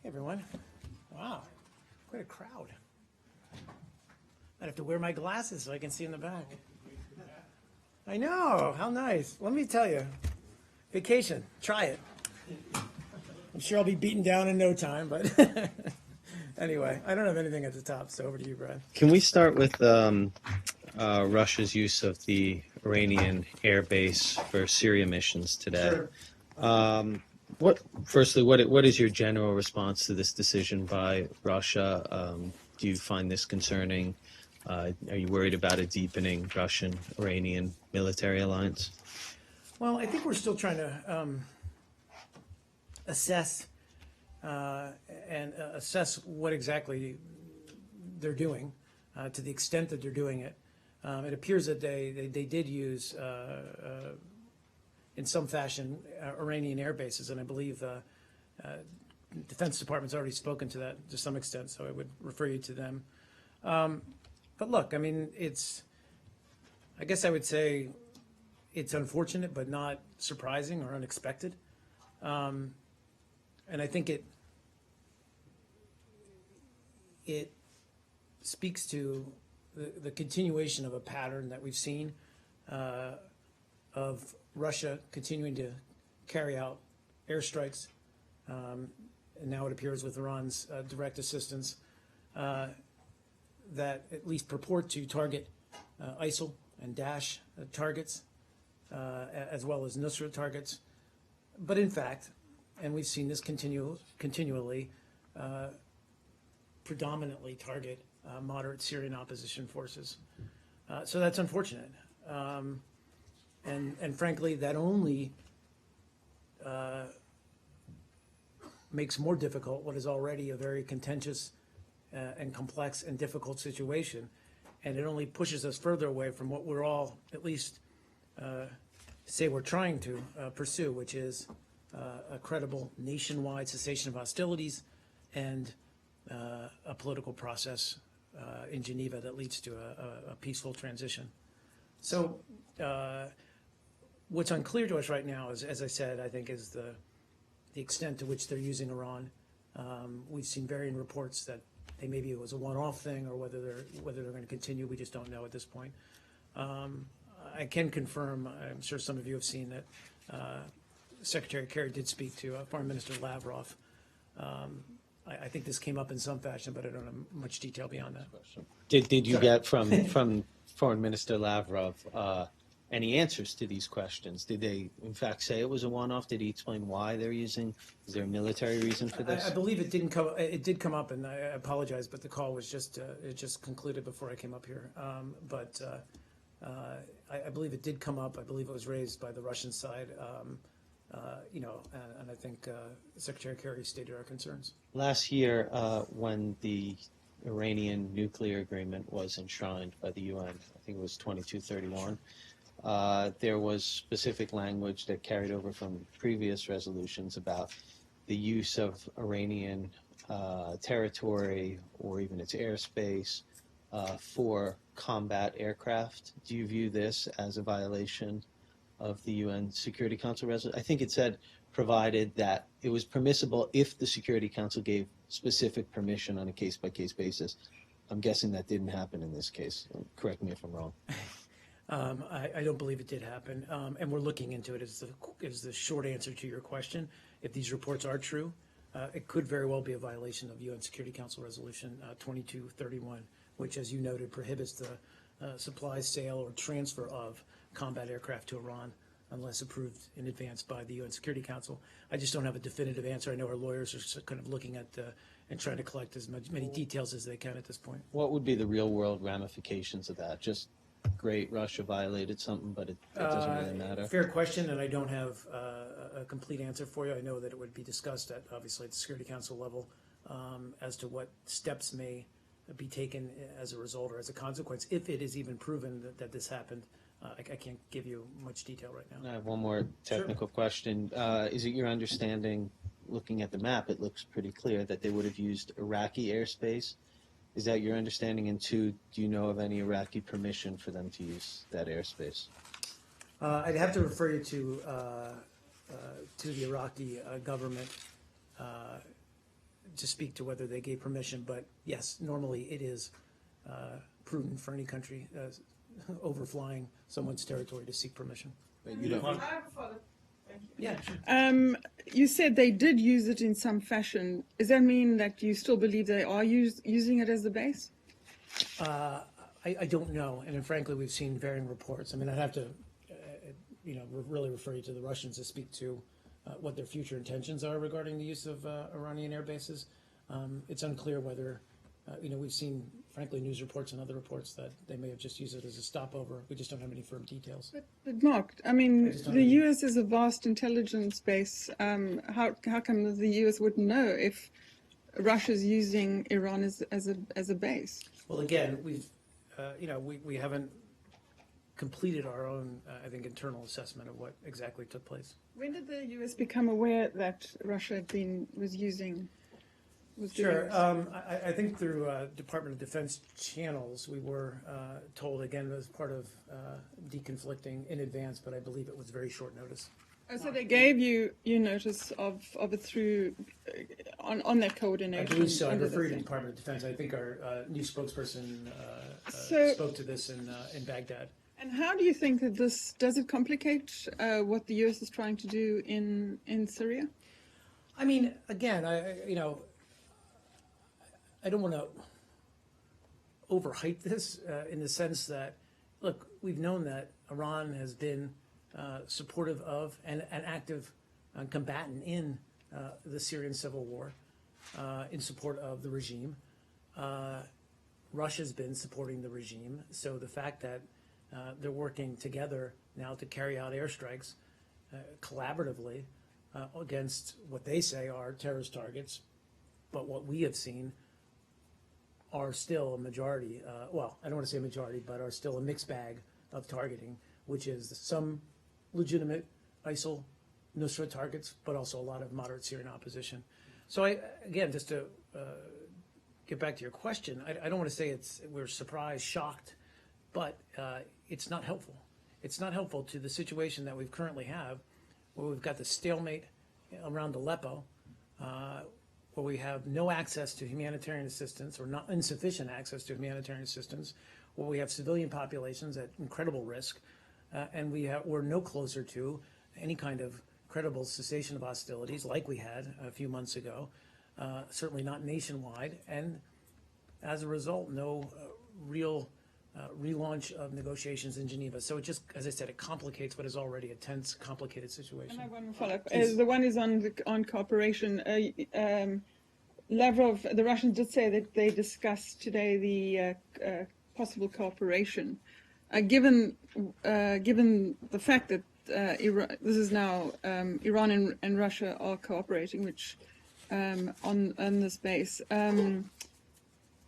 Hey everyone. Wow, quite a crowd. I'd have to wear my glasses so I can see in the back. I know, how nice. Let me tell you, vacation, try it. I'm sure I'll be beaten down in no time, but anyway, I don't have anything at the top, so over to you, Brad. Can we start with Russia's use of the Iranian air base for Syria missions today? Sure. Firstly, what is your general response to this decision by Russia? Do you find this concerning? Are you worried about a deepening Russian-Iranian military alliance? Well, I think we're still trying to assess assess what exactly they're doing, to the extent that they're doing it. It appears that they did use, in some fashion, Iranian air bases, and I believe Defense Department's already spoken to that to some extent, so I would refer you to them. But look, I mean, I guess I would say it's unfortunate, but not surprising or unexpected. And I think it speaks to the continuation of a pattern that we've seen of Russia continuing to carry out airstrikes, and now it appears with Iran's direct assistance, that at least purport to target ISIL and Daesh targets, as well as Nusra targets. But in fact, and we've seen this continually, predominantly target moderate Syrian opposition forces. So that's unfortunate. And frankly, that only makes more difficult what is already a very contentious and complex and difficult situation. And it only pushes us further away from what we're all, at least, say we're trying to pursue, which is a credible nationwide cessation of hostilities and a political process in Geneva that leads to a peaceful transition. So what's unclear to us right now is, as I said, I think is the extent to which they're using Iran. We've seen varying reports that maybe it was a one-off thing, or whether they're going to continue. We just don't know at this point. I can confirm, I'm sure some of you have seen that Secretary Kerry did speak to Foreign Minister Lavrov. I think this came up in some fashion, but I don't have much detail beyond that. Did you get from Foreign Minister Lavrov any answers to these questions? Did they, in fact, say it was a one-off? Did he explain why they're using? Is there a military reason for this? I believe it didn't come. It did come up, and I apologize, but the call was just it just concluded before I came up here. I believe it did come up. I believe it was raised by the Russian side. And I think Secretary Kerry stated our concerns. Last year, when the Iranian nuclear agreement was enshrined by the UN, I think it was 2231, there was specific language that carried over from previous resolutions about the use of Iranian territory or even its airspace for combat aircraft. Do you view this as a violation of the UN Security Council resolution? I think it said provided that it was permissible if the Security Council gave specific permission on a case-by-case basis. I'm guessing that didn't happen in this case. Correct me if I'm wrong. I don't believe it did happen, and we're looking into it. Is the short answer to your question. If these reports are true, it could very well be a violation of UN Security Council Resolution 2231, which, as you noted, prohibits the supply, sale, or transfer of combat aircraft to Iran unless approved in advance by the UN Security Council. I just don't have a definitive answer. I know our lawyers are kind of looking at and trying to collect as many details as they can at this point. What would be the real-world ramifications of that? Just great, Russia violated something, but it doesn't really matter? Fair question, and I don't have a complete answer for you. I know that it would be discussed obviously at the Security Council level as to what steps may be taken as a result or as a consequence, if it is even proven that this happened. I can't give you much detail right now. I have one more technical question. Is it your understanding, looking at the map, it looks pretty clear that they would have used Iraqi airspace? Is that your understanding? And two, do you know of any Iraqi permission for them to use that airspace? I'd have to refer you to the Iraqi government to speak to whether they gave permission, but yes, normally it is prudent for any country overflying someone's territory to seek permission. But you don't. I have a follow. Thank you. Yeah, sure. You said they did use it in some fashion. Does that mean that you still believe they are using it as the base? I don't know, and frankly, we've seen varying reports. I mean, I'd have to, really refer you to the Russians to speak to what their future intentions are regarding the use of Iranian air bases. It's unclear whether, we've seen, frankly, news reports and other reports that they may have just used it as a stopover. We just don't have any firm details. But Mark, I mean, just don't the know. U.S. is a vast intelligence base. How come the U.S. wouldn't know if Russia's using Iran as a base? Well, again, we haven't completed our own, I think, internal assessment of what exactly took place. When did the U.S. become aware that Russia was doing Sure. this? I think through Department of Defense channels, we were told, again, as part of deconflicting in advance, but I believe it was very short notice. Oh, so they gave you notice of it through on that I coordination. believe so. I under refer you to the- Department of Defense. I think our new spokesperson So- spoke to this in Baghdad. And how do you think that does it complicate what the U.S. is trying to do in Syria? I mean, again, I don't want to overhype this in the sense that, look, we've known that Iran has been supportive of and an active combatant in the Syrian civil war in support of the regime. Russia's been supporting the regime, so the fact that they're working together now to carry out airstrikes collaboratively against what they say are terrorist targets, but what we have seen are still a majority, I don't want to say a majority, but are still a mixed bag of targeting, which is some legitimate ISIL Nusra targets, but also a lot of moderate Syrian opposition. So again, just to get back to your question, I don't want to say we're surprised, shocked, but it's not helpful. It's not helpful to the situation that we currently have, where we've got the stalemate around Aleppo, where we have no access to humanitarian assistance or not insufficient access to humanitarian assistance, where we have civilian populations at incredible risk, and we're no closer to any kind of credible cessation of hostilities like we had a few months ago, certainly not nationwide, and as a result, no real relaunch of negotiations in Geneva. So it just, as I said, it complicates what is already a tense, complicated situation. And I have one follow-up. The one is on cooperation. Lavrov, the Russians did say that they discussed today the possible cooperation. Given the fact that this is now Iran and Russia are cooperating, which on this base.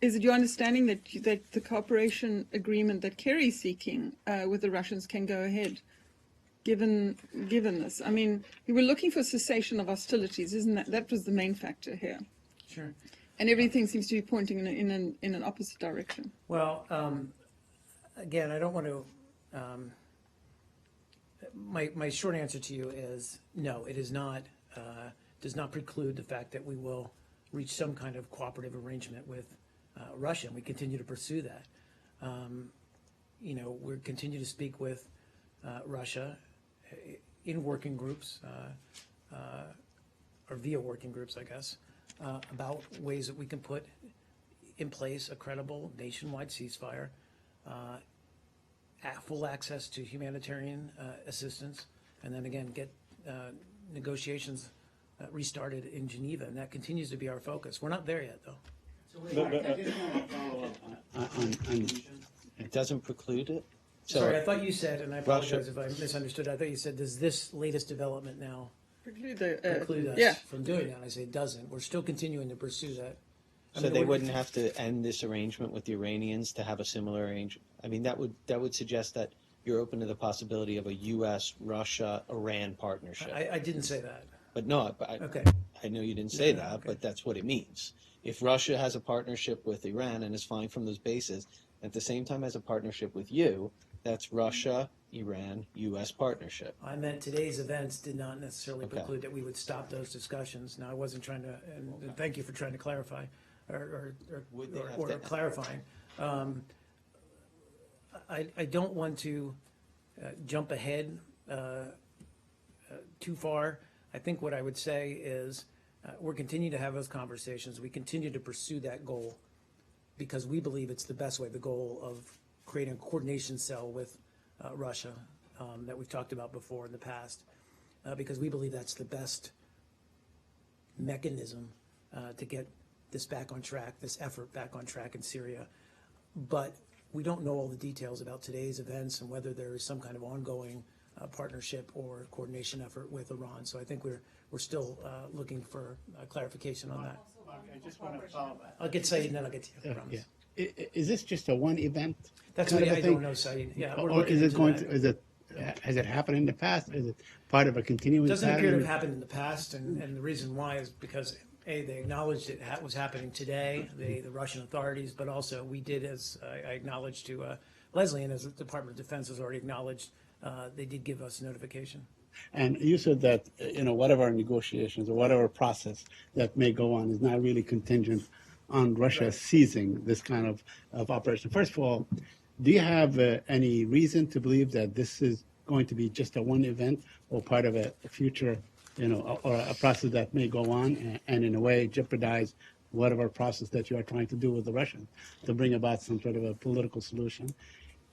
Is it your understanding that the cooperation agreement that Kerry's seeking with the Russians can go ahead, given this? I mean, we were looking for cessation of hostilities, isn't that? That was the main factor here. Sure. And everything seems to be pointing in an opposite direction. Well, again, I don't want to. My short answer to you is no. It is not. Does not preclude the fact that we will reach some kind of cooperative arrangement with Russia, and we continue to pursue that. We continue to speak with Russia in working groups or via working groups, I guess, about ways that we can put in place a credible nationwide ceasefire, full access to humanitarian assistance, and then again get negotiations restarted in Geneva, and that continues to be our focus. We're not there yet, though. I just want to follow up on It doesn't preclude it. Sorry, I thought you said, and I apologize Russia- if I misunderstood, I thought you said, does this latest development now Preclude preclude us yeah. from doing that? I say it doesn't. We're still continuing to pursue that. I So mean, they we're- wouldn't have to end this arrangement with the Iranians to have a similar arrangement. I mean, that would suggest that you're open to the possibility of a U.S., Russia, Iran partnership. I didn't say that. But no, Okay. I know you didn't say No, that, okay. but that's what it means. If Russia has a partnership with Iran and is flying from those bases, at the same time has a partnership with you, that's Russia, Iran-U.S. partnership. I meant today's events did not necessarily Okay. preclude that we would stop those discussions. Now, I wasn't trying to, and thank you for trying to clarify, Would they have or to- clarifying. I don't want to jump ahead too far. I think what I would say is we're continuing to have those conversations. We continue to pursue that goal because we believe it's the best way, the goal of creating a coordination cell with Russia that we've talked about before in the past, because we believe that's the best mechanism to get this back on track, this effort back on track in Syria. But we don't know all the details about today's events and whether there is some kind of ongoing partnership or coordination effort with Iran. So I think we're still looking for clarification on that. Mark, I just want to follow up. I'll get Saeed and then I'll get to you, I Yeah. promise. Is this just a one event? That's kind what of a I thing? don't know, Saeed. Yeah, we're Or looking is it into going that. to, has it happened in the past? Is it part of a continuing Doesn't pattern? appear to have happened in the past, and the reason why is because, A, they acknowledged it was happening today, the Russian authorities, but also we did, as I acknowledged to Leslie, and as the Department of Defense has already acknowledged, they did give us notification. And you said that, whatever negotiations or whatever process that may go on is not really contingent on Russia Right. seizing this kind of operation. First of all, do you have any reason to believe that this is going to be just a one event or part of a future, or a process that may go on and in a way jeopardize whatever process that you are trying to do with the Russians to bring about some sort of a political solution?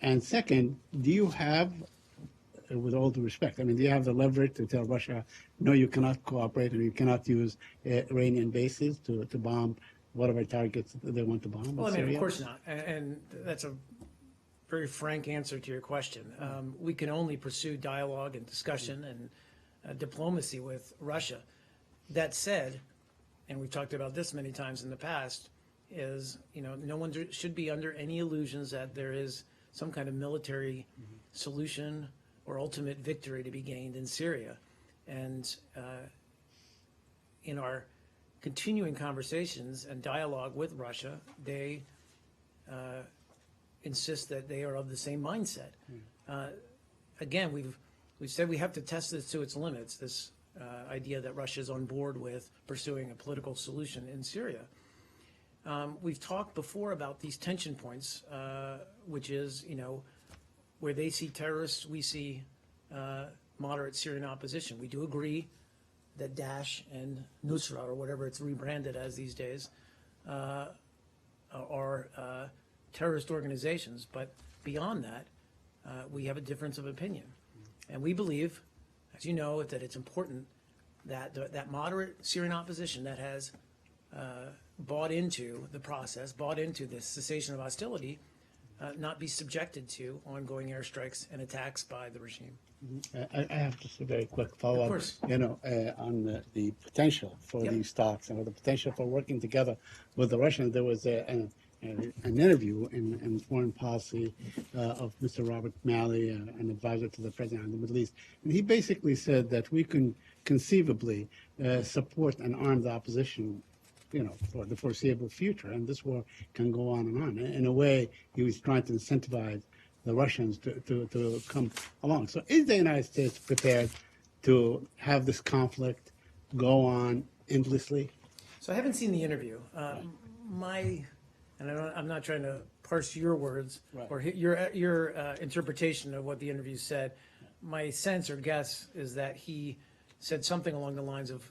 And second, do you have, with all due respect, do you have the leverage to tell Russia, no, you cannot cooperate and you cannot use Iranian bases to bomb whatever targets they want to bomb? Well, in I mean, Syria? of course not, and that's a very frank answer to your question. We can only pursue dialogue and discussion and diplomacy with Russia. That said, and we've talked about this many times in the past, is, no one should be under any illusions that there is some kind of military solution or ultimate victory to be gained in Syria. And in our continuing conversations and dialogue with Russia, they insist that they are of the same mindset. Again, we've said we have to test this to its limits, this idea that Russia is on board with pursuing a political solution in Syria. We've talked before about these tension points, which is, where they see terrorists, we see moderate Syrian opposition. We do agree that Daesh and Nusra, or whatever it's rebranded as these days, are terrorist organizations. But beyond that, we have a difference of opinion. And we believe, as you know, that it's important that that moderate Syrian opposition that has bought into the process, bought into the cessation of hostility, not be subjected to ongoing airstrikes and attacks by the regime. I have just a very quick follow-up. Of course. On the potential for Yep. these talks and the potential for working together with the Russians. There was an interview in Foreign Policy of Mr. Robert Malley, an advisor to the President of the Middle East. And he basically said that we can conceivably support and arm the opposition for the foreseeable future. And this war can go on and on. In a way, he was trying to incentivize the Russians to come along. So is the United States prepared to have this conflict go on endlessly? So I haven't seen the interview. I'm not trying to parse your words Right. or your interpretation of what the interview said. My sense or guess is that he said something along the lines of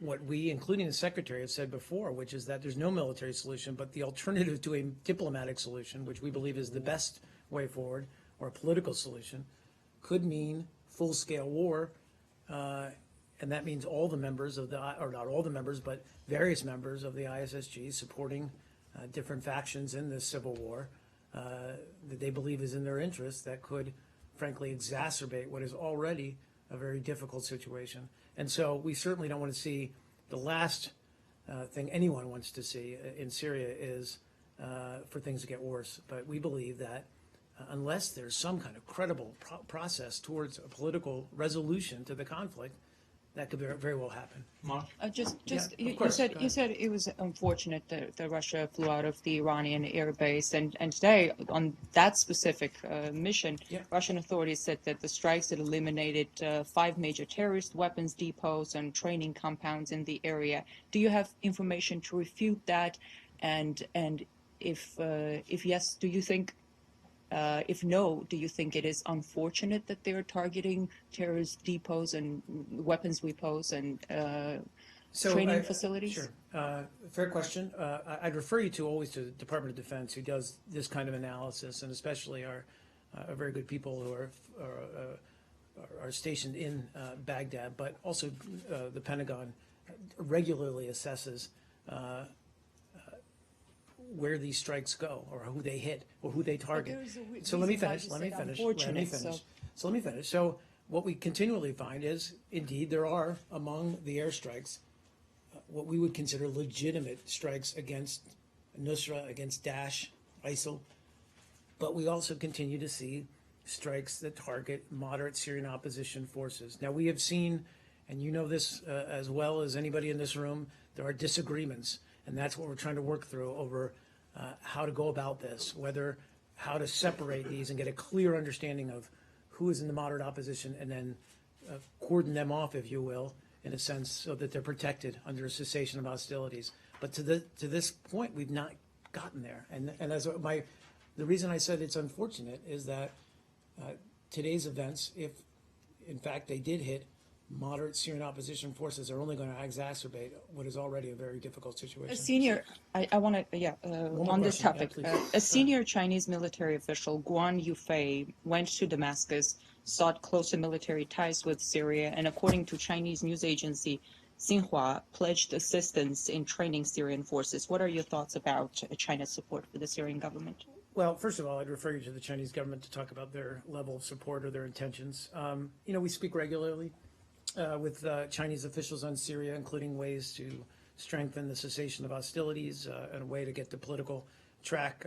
what we, including the secretary, have said before, which is that there's no military solution, but the alternative to a diplomatic solution, which we believe is the best way forward, or a political solution, could mean full-scale war, and that means all the members of or not all the members, but various members of the ISSG supporting different factions in this civil war that they believe is in their interest, that could, frankly, exacerbate what is already a very difficult situation. And so we certainly don't want to see the last thing anyone wants to see in Syria is for things to get worse. But we believe that unless there's some kind of credible process towards a political resolution to the conflict, that could very well happen. Just Yeah, of you course, said go you ahead. said it was unfortunate that Russia flew out of the Iranian air base, and today on that specific mission, Yeah. Russian authorities said that the strikes had eliminated 5 major terrorist weapons depots and training compounds in the area. Do you have information to refute that? And if yes, do you think? If no, do you think it is unfortunate that they're targeting terrorist depots and weapons depots and training facilities? Sure. Fair question. I'd refer you always to the Department of Defense, who does this kind of analysis, and especially our very good people who are stationed in Baghdad, but also the Pentagon regularly assesses where these strikes go, or who they hit, or who they target. So let me finish. So what we continually find is, indeed, there are among the airstrikes what we would consider legitimate strikes against Nusra, against Daesh, ISIL, but we also continue to see strikes that target moderate Syrian opposition forces. Now, we have seen, and you know this as well as anybody in this room, there are disagreements, and that's what we're trying to work through over how to go about this, how to separate these and get a clear understanding of who is in the moderate opposition, and then cordon them off, if you will, in a sense, so that they're protected under a cessation of hostilities. But to this point, we've not gotten there. And as the reason I said it's unfortunate is that today's events, if in fact they did hit moderate Syrian opposition forces, are only going to exacerbate what is already a very difficult situation. A senior, I want to, on this question, topic, yeah, please. a senior Chinese military official, Guan Yufei, went to Damascus, sought closer military ties with Syria, and according to Chinese news agency Xinhua, pledged assistance in training Syrian forces. What are your thoughts about China's support for the Syrian government? Well, first of all, I'd refer you to the Chinese government to talk about their level of support or their intentions. We speak regularly with Chinese officials on Syria, including ways to strengthen the cessation of hostilities and a way to get the political track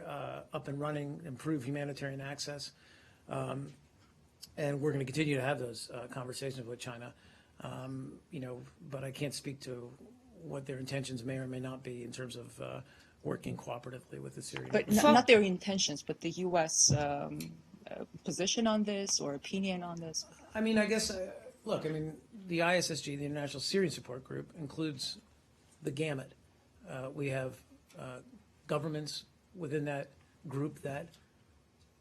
up and running, improve humanitarian access. And we're going to continue to have those conversations with China. But I can't speak to what their intentions may or may not be in terms of working cooperatively with the Syrian But government. not their intentions, but the U.S. Position on this or opinion on this? I mean, I guess, the ISSG, the International Syrian Support Group, includes the gamut. We have governments within that group that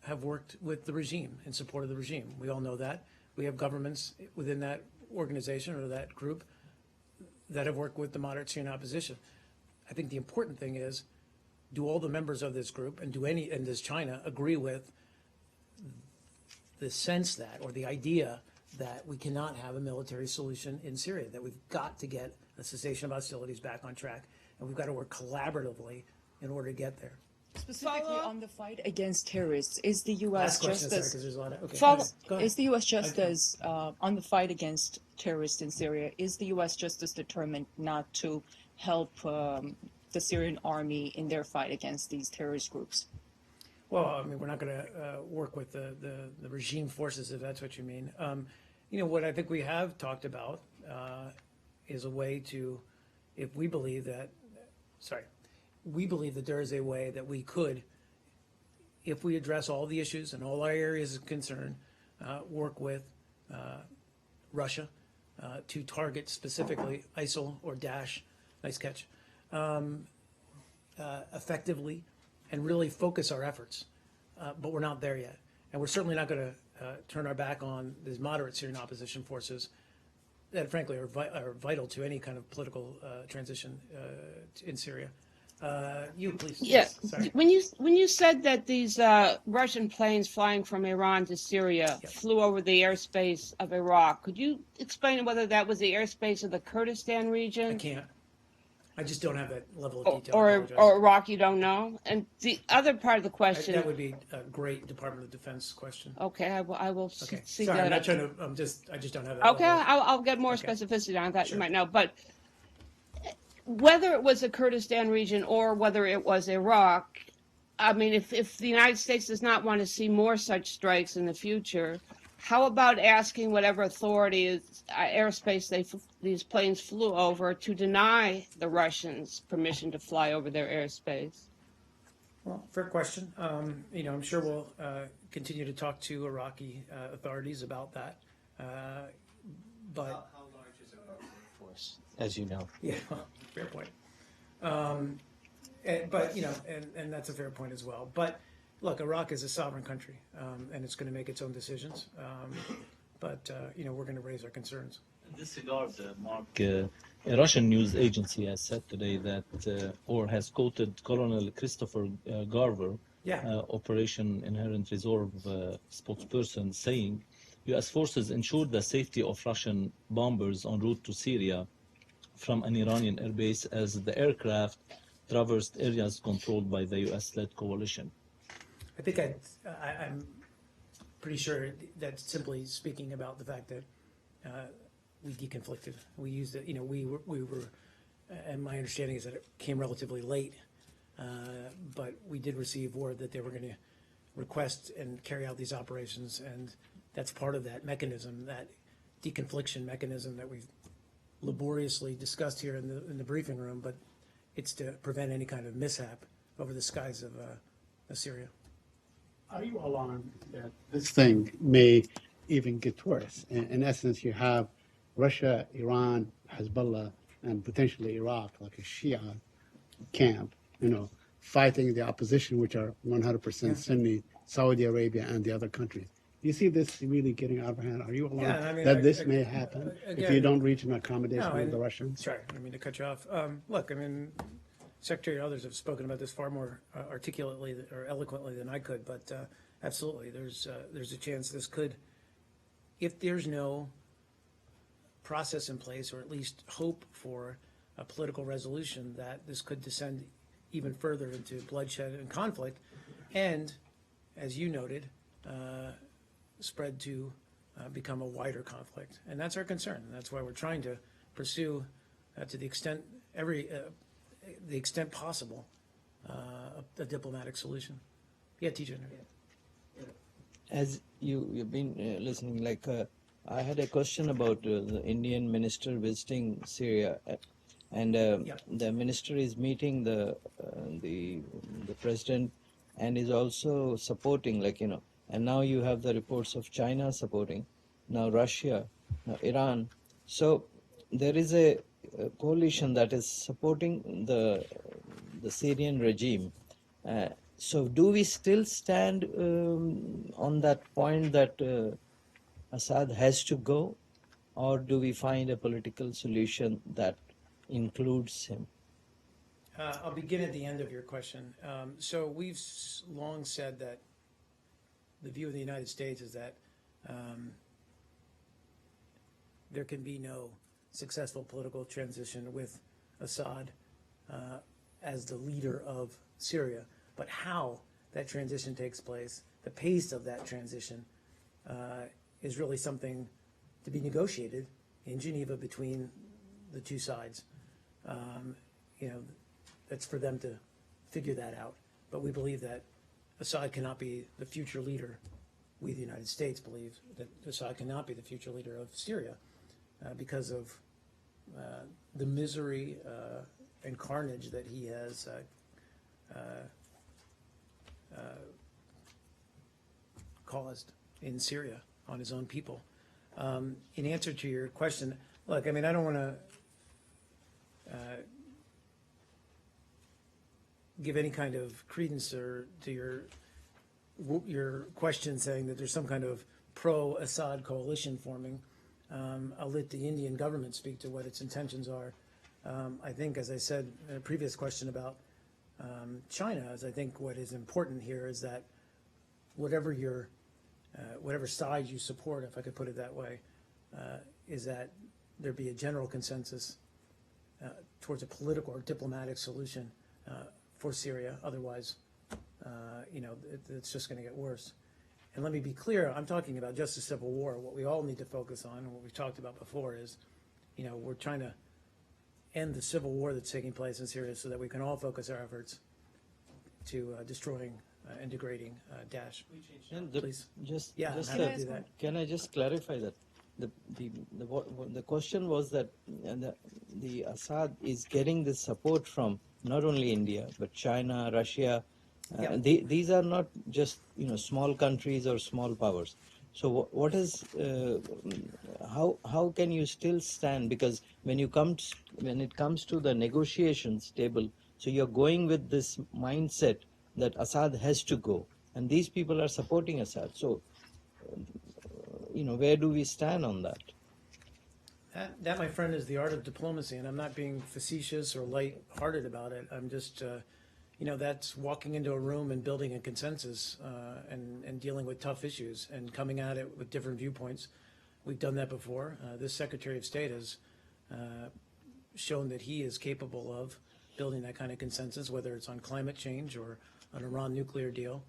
have worked with the regime, in support of the regime. We all know that. We have governments within that organization or that group that have worked with the moderate Syrian opposition. I think the important thing is, do all the members of this group and does China agree with the sense that, or the idea that we cannot have a military solution in Syria, that we've got to get a cessation of hostilities back on track, and we've got to work collaboratively in order to get there. Specifically on the fight against terrorists, is the Last U.S. question, just sorry, as because there's a lot of, okay. Go ahead. is the U.S. just as on the fight against terrorists in Syria? Is the U.S. just as determined not to help the Syrian army in their fight against these terrorist groups? Well, we're not going to work with the regime forces, if that's what you mean. What I think we have talked about is a way to, if we believe that, we believe that there is a way that we could, if we address all the issues and all our areas of concern, work with Russia to target specifically ISIL or Daesh, nice catch, effectively, and really focus our efforts. But we're not there yet. And we're certainly not going to turn our back on these moderate Syrian opposition forces that, frankly, are vital to any kind of political transition in Syria. You, please. Yeah. Sorry. When you said that these Russian planes flying from Iran to Syria flew over the airspace of Iraq, could you explain whether that was the airspace of the Kurdistan region? I can't. I just don't have that level of detail. I Or apologize. Iraq, you don't know? And the other part of the question. That would be a great Department of Defense question. Okay, I will Okay. see Sorry, that. I'm not trying to. I just don't have that. Okay, level of- I'll get more Okay. specificity on that. Sure. You might know, but whether it was the Kurdistan region or whether it was Iraq, I mean, if the United States does not want to see more such strikes in the future, How about asking whatever authorities, airspace these planes flew over to deny the Russians permission to fly over their airspace? Well, fair question. I'm sure we'll continue to talk to Iraqi authorities about that. But How large is our force, as you know? yeah, well, fair point. And that's a fair point as well. But look, Iraq is a sovereign country, and it's going to make its own decisions. We're going to raise our concerns. In this regard, Mark, a Russian news agency has said today that, or has quoted Colonel Christopher Garver, Yeah. Operation Inherent Resolve spokesperson, saying U.S. forces ensured the safety of Russian bombers en route to Syria from an Iranian airbase as the aircraft traversed areas controlled by the U.S.-led coalition. I think I'm pretty sure that's simply speaking about the fact that we deconflicted. We used it. We were, and my understanding is that it came relatively late, but we did receive word that they were going to request and carry out these operations, and that's part of that mechanism, that deconfliction mechanism that we've laboriously discussed here in the briefing room. But it's to prevent any kind of mishap over the skies of Syria. Are you alarmed that this thing may even get worse? In essence, you have Russia, Iran, Hezbollah, and potentially Iraq, like a Shia camp, fighting the opposition, which are 100% Sunni, Saudi Arabia, and the other countries. Do you see this really getting out of hand? Are you alarmed Yeah, I mean, that this may happen if again- you don't reach an accommodation No, with the and- Russians? Sorry, I didn't mean to cut you off. Look, Secretary and others have spoken about this far more articulately or eloquently than I could, but absolutely, there's a chance this could, if there's no process in place, or at least hope for a political resolution, that this could descend even further into bloodshed and conflict, and, as you noted, spread to become a wider conflict. And that's our concern. And that's why we're trying to pursue, to the extent possible, a diplomatic solution. Yeah, TJ. As you've been listening, I had a question about the Indian minister visiting Syria, and the minister is meeting the president, and is also supporting, and now you have the reports of China supporting, now Russia, now Iran. So there is a coalition that is supporting the Syrian regime. So do we still stand on that point that Assad has to go, or do we find a political solution that includes him? I'll begin at the end of your question. So we've long said that the view of the United States is that there can be no successful political transition with Assad as the leader of Syria. But how that transition takes place, the pace of that transition, is really something to be negotiated in Geneva between the two sides. That's for them to figure that out. But we believe that Assad cannot be the future leader. We, the United States, believe that Assad cannot be the future leader of Syria because of the misery and carnage that he has caused in Syria on his own people. In answer to your question, look, I don't want to give any kind of credence to your question saying that there's some kind of pro-Assad coalition forming. I'll let the Indian government speak to what its intentions are. I think, as I said in a previous question about China, I think what is important here is that whatever side you support, if I could put it that way, is that there be a general consensus towards a political or diplomatic solution for Syria. Otherwise, it's just going to get worse. And let me be clear, I'm talking about just a civil war. What we all need to focus on, and what we've talked about before, is, we're trying to end the civil war that's taking place in Syria so that we can all focus our efforts to destroying and degrading, Dash. And Please. just Yeah, I'm just happy a- to do that. can I just clarify that the question was that the Assad is getting this support from not only India but China, Russia. Yeah. These are not just small countries or small powers. So what is how can you still stand? Because when it comes to the negotiations table, so you're going with this mindset that Assad has to go, and these people are supporting Assad. So where do we stand on that? That, my friend, is the art of diplomacy, and I'm not being facetious or light-hearted about it. I'm just, that's walking into a room and building a consensus and dealing with tough issues and coming at it with different viewpoints. We've done that before. This Secretary of State has shown that he is capable of building that kind of consensus, whether it's on climate change or an Iran nuclear deal.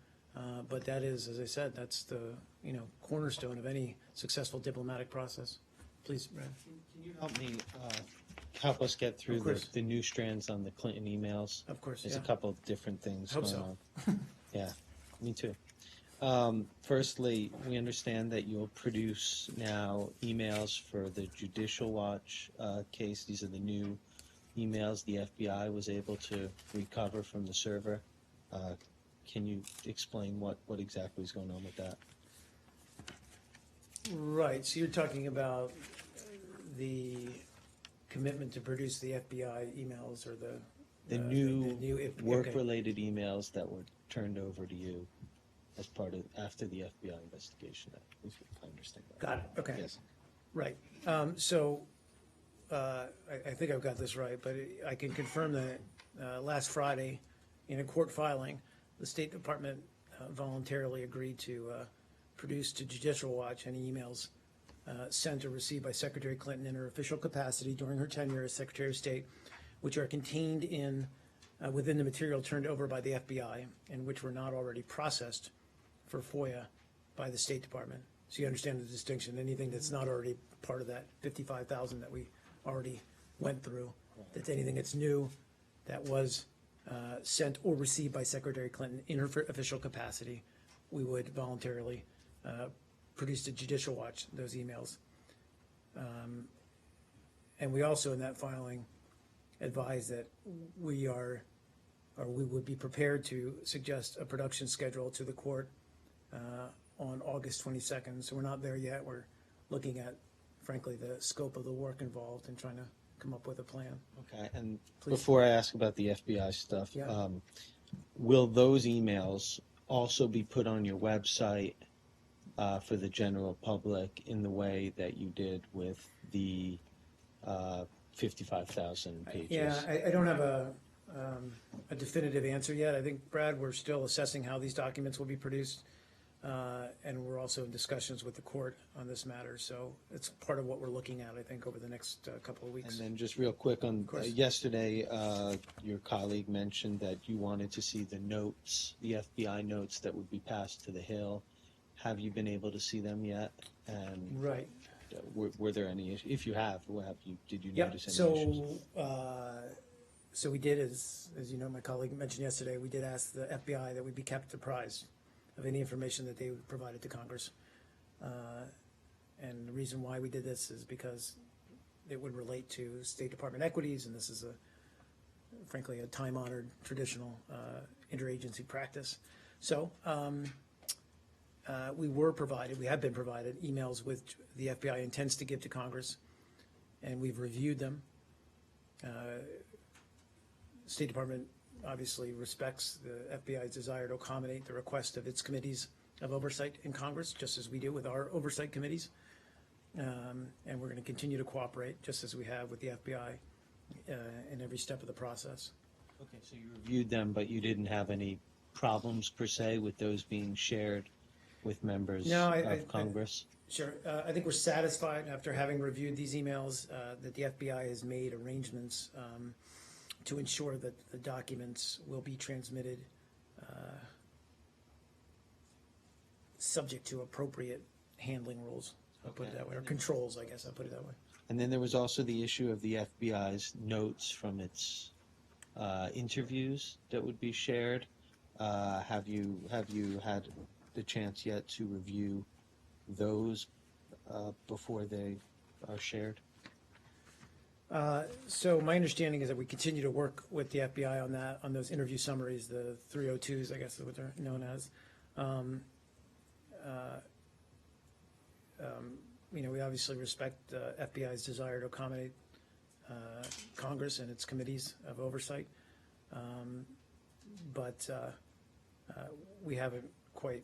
But that is, as I said, that's the cornerstone of any successful diplomatic process. Please, Brad. Can you help me, help us get through Of course. the new strands on the Clinton emails? Of course, There's yeah. a couple of different things Hope going so. on. Yeah, me too. Firstly, we understand that you'll produce now emails for the Judicial Watch case. These are the new emails the FBI was able to recover from the server. Can you explain what exactly is going on with that? Right, so you're talking about the commitment to produce the FBI emails or The okay. new work-related emails that were turned over to you as part of, after the FBI investigation, if I understand that. Got it, okay. Yes. Right. I think I've got this right, but I can confirm that last Friday, in a court filing, the State Department voluntarily agreed to produce to Judicial Watch any emails sent or received by Secretary Clinton in her official capacity during her tenure as Secretary of State, which are contained within the material turned over by the FBI and which were not already processed for FOIA by the State Department. So you understand the distinction, anything that's not already part of that 55,000 that we already went through, that's anything that's new that was sent or received by Secretary Clinton in her official capacity, we would voluntarily produce to Judicial Watch those emails. And we also, in that filing, advise that we would be prepared to suggest a production schedule to the court on August 22nd. So we're not there yet. We're looking at, frankly, the scope of the work involved and trying to come up with a plan. Okay, and Please. before I ask about the FBI stuff, Yeah. Will those emails also be put on your website for the general public in the way that you did with the 55,000 pages? Yeah, I don't have a definitive answer yet. I think, Brad, we're still assessing how these documents will be produced. And we're also in discussions with the court on this matter. So it's part of what we're looking at, I think, over the next couple of weeks. And then just real quick on course. yesterday, your colleague mentioned that you wanted to see the notes, the FBI notes that would be passed to the Hill. Have you been able to see them yet? And Right. were there any issues? If you have, did you Yep. notice any issues? So we did, as you know, my colleague mentioned yesterday, we did ask the FBI that we be kept apprised of any information that they provided to Congress. And the reason why we did this is because it would relate to State Department equities, and this is frankly, a time-honored traditional interagency practice. So we have been provided emails with the FBI intends to give to Congress, and we've reviewed them. State Department obviously respects the FBI's desire to accommodate the request of its committees of oversight in Congress, just as we do with our oversight committees. And we're going to continue to cooperate, just as we have with the FBI in every step of the process. Okay, so you reviewed them, but you didn't have any problems per se with those being shared with members No, of Congress? Sure. I think we're satisfied after having reviewed these emails that the FBI has made arrangements to ensure that the documents will be transmitted subject to appropriate handling rules, I'll put it that way, or controls, I guess I'll put it that way. And then there was also the issue of the FBI's notes from its interviews that would be shared. Have you had the chance yet to review those before they are shared? So my understanding is that we continue to work with the FBI on that, on those interview summaries, the 302s, I guess is what they're known as. You know, we obviously respect FBI's desire to accommodate Congress and its committees of oversight. But we haven't quite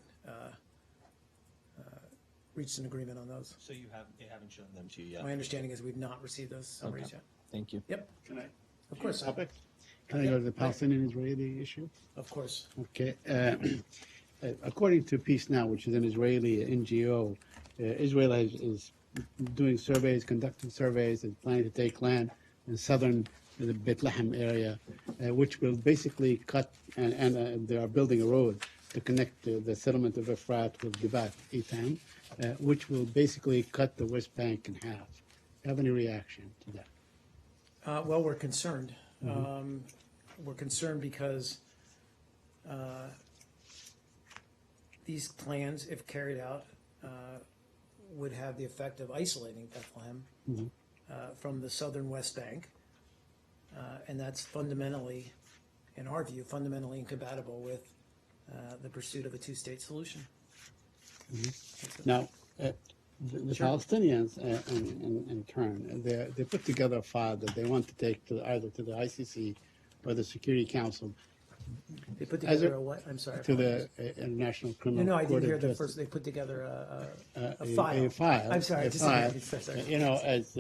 reached an agreement on those. So they haven't shown them to you yet? My understanding is we've not received those summaries Okay. yet. Thank you. Yep, Can I? of course, Topic? Can I go to the Palestinian-Israeli issue? of course. Okay. According to Peace Now, which is an Israeli NGO, Israel is doing surveys, conducting surveys, and planning to take land in southern the Bethlehem area, which will basically cut, and they are building a road to connect the settlement of Efrat with Givat Eitan, which will basically cut the West Bank in half. Have any reaction to that? Well, we're concerned. We're concerned because these plans, if carried out, would have the effect of isolating Bethlehem from the southern West Bank. And that's fundamentally, in our view, fundamentally incompatible with the pursuit of a two-state solution. Now, the Sure. Palestinians, in turn, they put together a file that they want to take to either to the ICC or the Security Council, They put As together a- a what? I'm sorry. I to apologize. the International No, Criminal no, I Court didn't hear of the Justice. first. They put together a A file. file. I'm sorry. A Just file. sorry. You know, as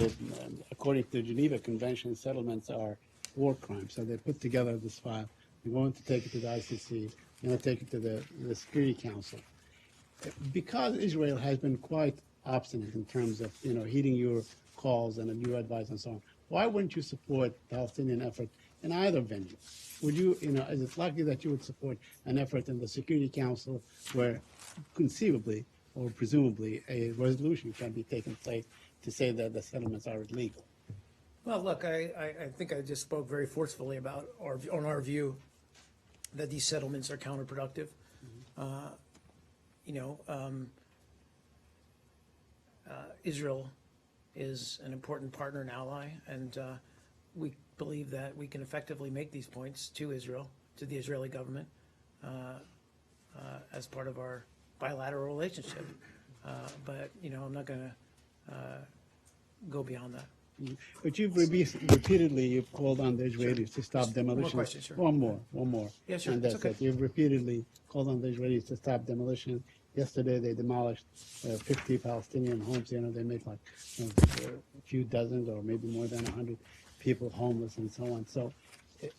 according to the Geneva Convention, settlements are war crimes. So they put together this file. They're going to take it to the ICC. They're going to take it to the Security Council. Because Israel has been quite obstinate in terms of, you know, heeding your calls and your advice and so on, why wouldn't you support Palestinian effort in either venue? Would you, you know, is it likely that you would support an effort in the Security Council where conceivably or presumably a resolution can be taken place to say that the settlements are illegal? Well, look, I think I just spoke very forcefully about our view that these settlements are counterproductive. You know, Israel is an important partner and ally, and we believe that we can effectively make these points to Israel, to the Israeli government, as part of our bilateral relationship. But, you know, I'm not going to go beyond that. But repeatedly you've called on the Israelis to stop demolition. question, sure. One more. Yeah, sure, And it's that's okay. it. You've repeatedly called on the Israelis to stop demolition. Yesterday they demolished 50 Palestinian homes. You know, they made like a few dozen or maybe more than 100 people homeless and so on. So, I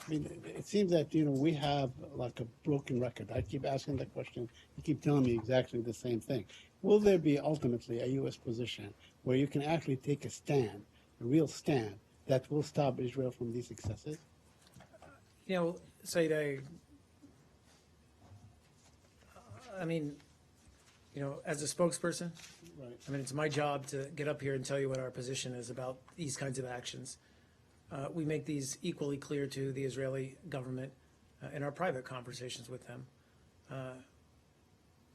mean, it seems that, you know, we have like a broken record. I keep asking the question. You keep telling me exactly the same thing. Will there be ultimately a U.S. position where you can actually take a stand, a real stand, that will stop Israel from these excesses? You know, Said, I mean, you know, as a spokesperson, Right. I mean, it's my job to get up here and tell you what our position is about these kinds of actions. We make these equally clear to the Israeli government in our private conversations with them.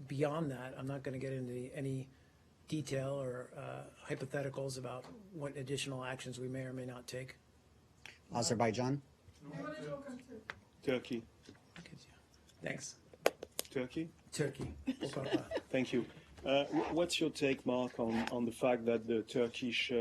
Beyond that, I'm not going to get into any detail or hypotheticals about what additional actions we may or may not take. Azerbaijan? Turkey. Thanks. Turkey? Turkey. Thank you. What's your take, Mark, on the fact that the Turkish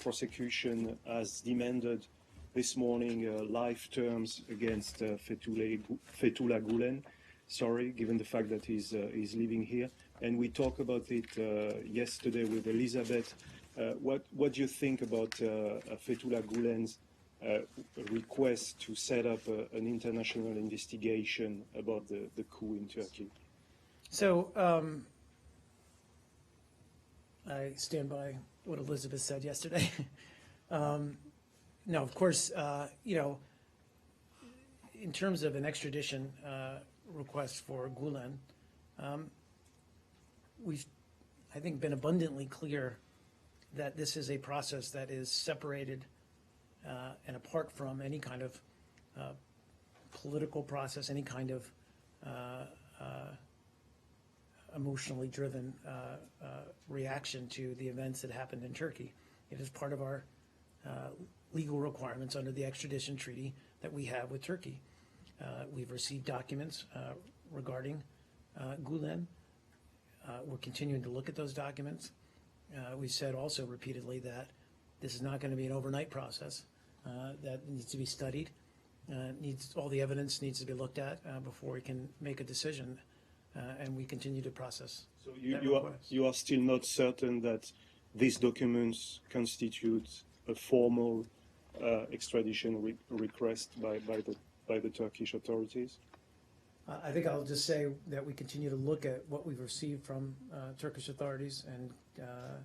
prosecution has demanded this morning life terms against Fethullah Gulen? Sorry, given the fact that he's living here. And we talked about it yesterday with Elizabeth. What do you think about Fethullah Gulen's request to set up an international investigation about the coup in Turkey? So I stand by what Elizabeth said yesterday. No, of course, you know, in terms of an extradition request for Gulen, we've, I think, been abundantly clear that this is a process that is separated and apart from any kind of political process, any kind of emotionally driven reaction to the events that happened in Turkey. It is part of our legal requirements under the extradition treaty that we have with Turkey. We've received documents regarding Gulen. We're continuing to look at those documents. We said also repeatedly that this is not going to be an overnight process. That needs to be studied. All the evidence needs to be looked at before we can make a decision. And we continue to process. So that request. you are still not certain that these documents constitute a formal extradition request by the Turkish authorities? I think I'll just say that we continue to look at what we've received from Turkish authorities and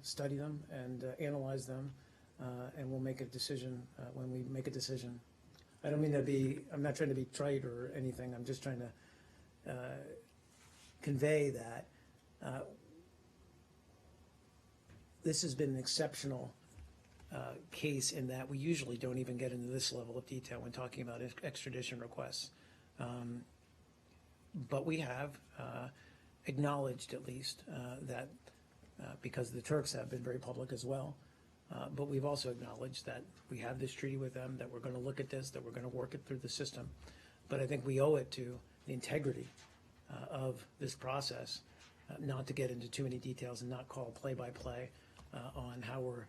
study them and analyze them, and we'll make a decision when we make a decision. I don't mean to be, I'm not trying to be trite or anything, I'm just trying to convey that this has been an exceptional case in that we usually don't even get into this level of detail when talking about extradition requests. But we have acknowledged at least that because the Turks have been very public as well, but we've also acknowledged that we have this treaty with them, that we're going to look at this, that we're going to work it through the system. But I think we owe it to the integrity of this process not to get into too many details and not call play-by-play on how we're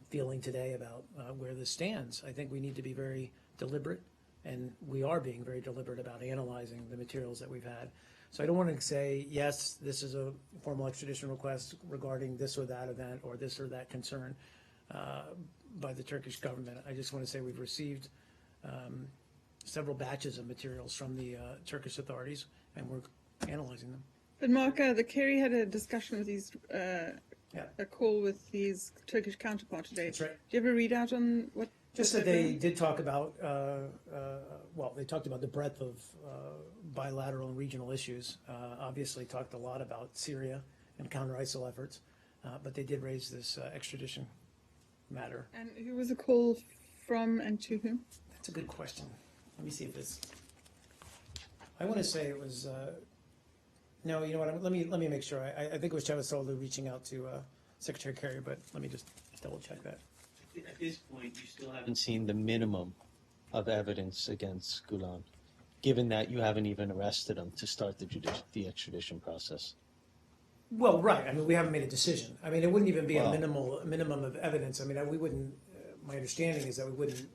feeling today about where this stands. I think we need to be very deliberate, and we are being very deliberate about analyzing the materials that we've had. So I don't want to say, yes, this is a formal extradition request regarding this or that event or this or that concern by the Turkish government. I just want to say we've received several batches of materials from the Turkish authorities, and we're analyzing them. But Mark, the Kerry had a discussion with these, a call with his Turkish counterpart today. That's right. Do you have a readout on what? Just that they did talk about, they talked about the breadth of bilateral and regional issues. Obviously talked a lot about Syria and counter-ISIL efforts, but they did raise this extradition matter. And who was the call from and to whom? That's a good question. Let me see if this, I want to say it was, no, you know what, let me make sure. I think it was Chavez-Soldu reaching out to Secretary Kerry, but let me just double check that. At this point, you still haven't seen the minimum of evidence against Gulen, given that you haven't even arrested him to start the extradition process. Well, right. I mean, we haven't made a decision. I mean, it wouldn't even be Well, a minimum of evidence. I mean, we wouldn't. My understanding is that we wouldn't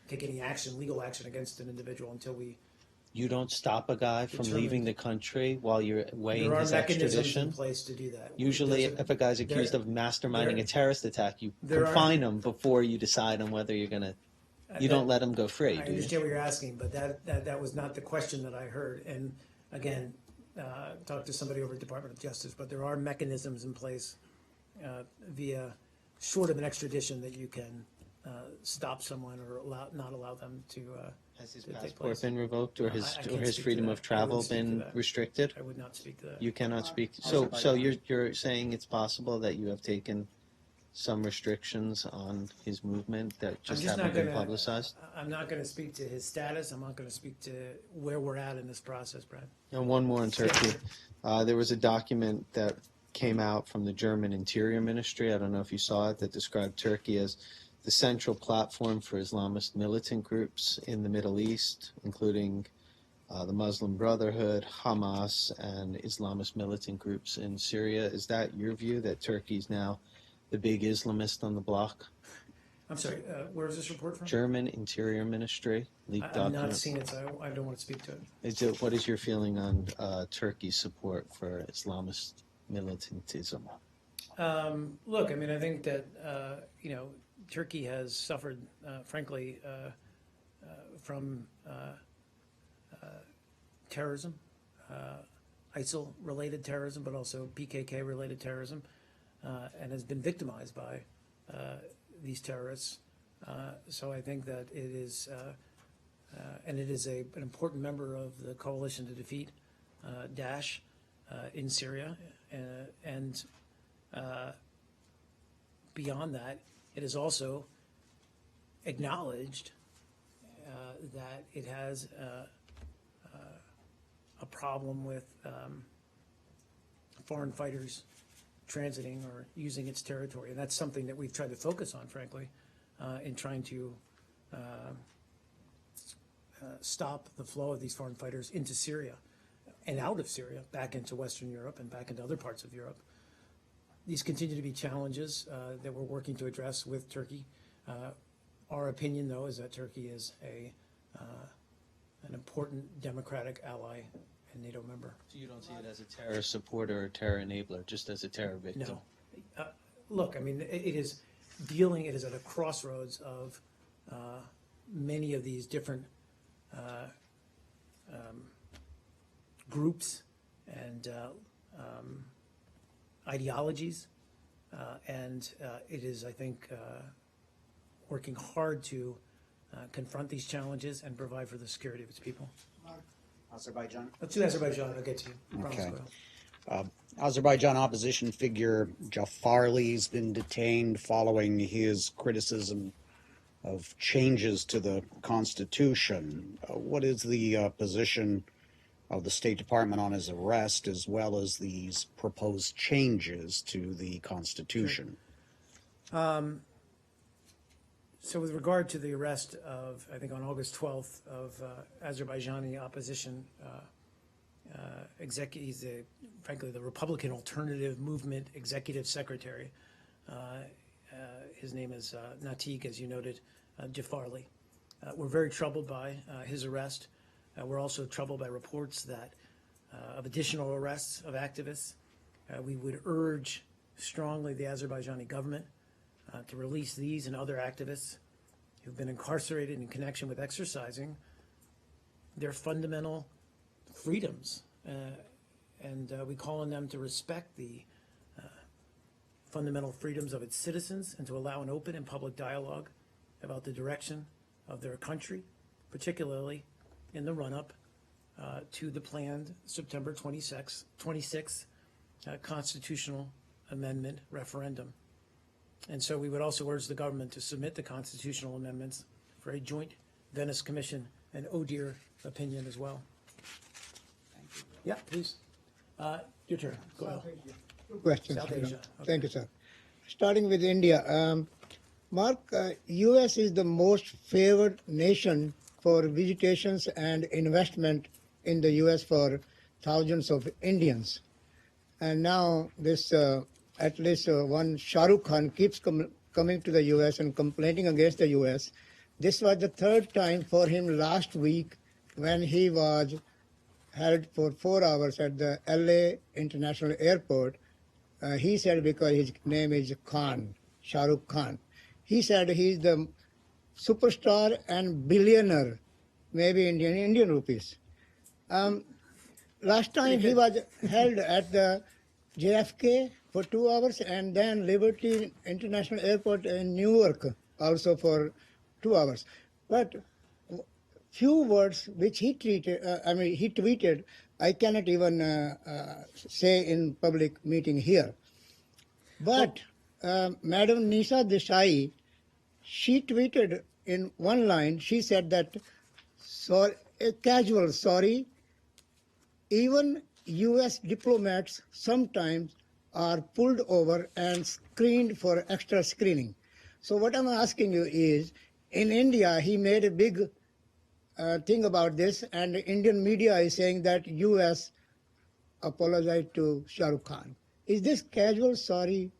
take any legal action against an individual until we. You don't stop a guy from Determined. leaving the country while you're weighing There are his mechanisms in extradition. place to do that. Usually, There's if a guy's accused there- of masterminding there- a terrorist attack, you there are- confine him before you decide on whether you're going to. You don't let him go free, I do you? understand what you're asking, but that was not the question that I heard. And again, talk to somebody over at Department of Justice, but there are mechanisms in place via short of an extradition that you can stop someone or not allow them to. Has his to take passport place. been revoked or I his can't speak to freedom that. of I travel wouldn't speak to been that. restricted? I would not speak to that. You cannot speak. So you're saying it's possible that you have taken some restrictions on his movement that just just haven't not been gonna- publicized? I'm not going to speak to his status. I'm not going to speak to where we're at in this process, Brad. And one more in Turkey. There was a document that came out from the German Interior Ministry. I don't know if you saw it, that described Turkey as the central platform for Islamist militant groups in the Middle East, including the Muslim Brotherhood, Hamas, and Islamist militant groups in Syria. Is that your view, that Turkey's now the big Islamist on the block? I'm sorry, where is this report from? German Interior Ministry leaked I've document. not seen it, so I don't want to speak to it. What is your feeling on Turkey's support for Islamist militantism? Look, I mean, I think that, Turkey has suffered, frankly, from terrorism, ISIL-related terrorism, but also PKK-related terrorism, and has been victimized by these terrorists. So I think that it is, and it is an important member of the coalition to defeat Daesh in Syria, and beyond that, it is also acknowledged that it has a problem with foreign fighters transiting or using its territory. And that's something that we've tried to focus on, frankly, in trying to stop the flow of these foreign fighters into Syria and out of Syria, back into Western Europe and back into other parts of Europe. These continue to be challenges that we're working to address with Turkey. Our opinion, though, is that Turkey is an important democratic ally and NATO member. So you don't see it as a terrorist supporter or terror enabler, just as a terror victim? No. Look, I mean, it is at a crossroads of many of these different groups and ideologies, and it is, I think, working hard to confront these challenges and provide for the security of its people. Azerbaijan. Let's do Azerbaijan. I'll get to you. Promise Okay. I will. Azerbaijan opposition figure Jafarli's been detained following his criticism of changes to the constitution. What is the position of the State Department on his arrest, as well as these proposed changes to the constitution? So with regard to the arrest of, I think on August 12th, of Azerbaijani opposition executive, he's frankly the Republican Alternative Movement Executive Secretary. His name is Natik, as you noted, Jafarli. We're very troubled by his arrest. We're also troubled by reports that of additional arrests of activists. We would urge strongly the Azerbaijani government to release these and other activists who've been incarcerated in connection with exercising their fundamental freedoms. And we call on them to respect the fundamental freedoms of its citizens and to allow an open and public dialogue about the direction of their country, particularly in the run-up to the planned September 26th constitutional amendment referendum. And so we would also urge the government to submit the constitutional amendments for a joint Venice Commission and ODIHR opinion as well. Yeah, please. Your turn. Go ahead. Two questions. South Asia. Okay. Thank you, sir. Starting with India. Mark, U.S. is the most favored nation for visitations and investment in the U.S. for thousands of Indians. And now this, at least one Shah Rukh Khan keeps coming to the U.S. and complaining against the U.S. This was the third time for him last week when he was held for 4 hours at the L.A. International Airport. He said because his name is Khan, Shah Rukh Khan. He said he's the superstar and billionaire, maybe Indian rupees. Last time he was held at the JFK for 2 hours and then Liberty International Airport in Newark also for 2 hours. But few words which he tweeted, I cannot even say in public meeting here. But Madam Nisa Desai, she tweeted in one line, she said that, a casual sorry, even US diplomats sometimes are pulled over and screened for extra screening. So what I'm asking you is, in India, he made a big thing about this, and Indian media is saying that US apologized to Shah Rukh Khan. Is this casual sorry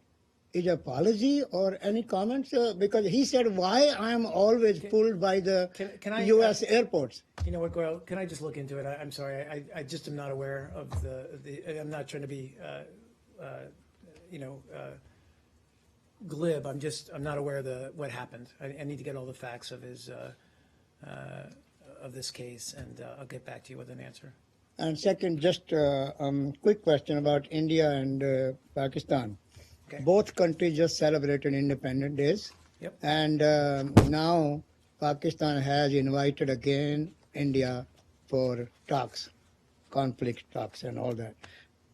is apology or any comments? Because he said, why I'm always pulled by the Can I, US airports? You know what, Goel, can I just look into it? I'm sorry, I just am not aware of I'm not trying to be, glib. I'm not aware of what happened. I need to get all the facts of of this case, and I'll get back to you with an answer. And second, just quick question about India and Pakistan. Okay. Both countries just celebrated Independence Days. Yep. And now Pakistan has invited again India for talks, conflict talks and all that.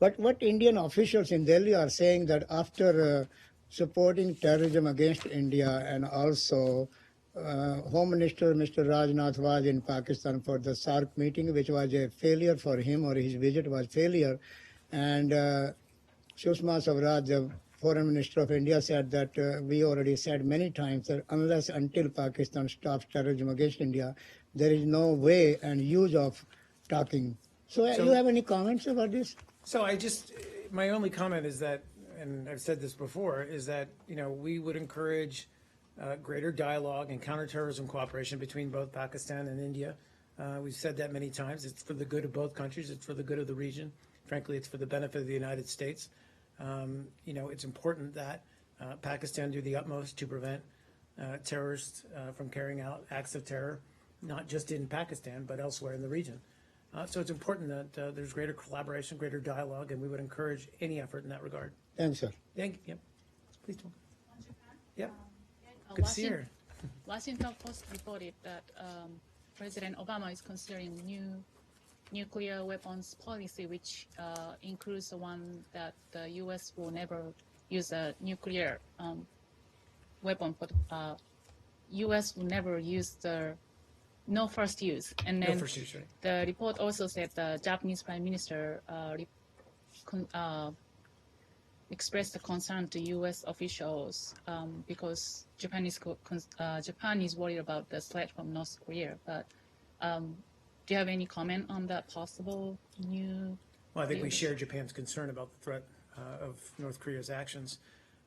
But what Indian officials in Delhi are saying that after supporting terrorism against India and also Home Minister Mr. Rajnath was in Pakistan for the SARC meeting, which was a failure for him, or his visit was failure. And Sushma Swaraj, the Foreign Minister of India, said that we already said many times that unless until Pakistan stops terrorism against India, there is no way and use of talking. So, you have any comments about this? So my only comment is that, and I've said this before, is that, we would encourage greater dialogue and counterterrorism cooperation between both Pakistan and India. We've said that many times. It's for the good of both countries. It's for the good of the region. Frankly, it's for the benefit of the United States. It's important that Pakistan do the utmost to prevent terrorists from carrying out acts of terror, not just in Pakistan, but elsewhere in the region. So it's important that there's greater collaboration, greater dialogue, and we would encourage any effort in that regard. Thanks, sir. Thank you. Yep. Please do. Yep. Good to see her. Washington Post reported that President Obama is considering new nuclear weapons policy, which includes the one that the U.S. will never use a nuclear weapon, but U.S. will never use the no first use. And then the report also said the Japanese Prime Minister expressed a concern to U.S. officials because Japan is worried about the threat from North Korea. But do you have any comment on that possible new? Well, I think we share Japan's concern about the threat of North Korea's actions.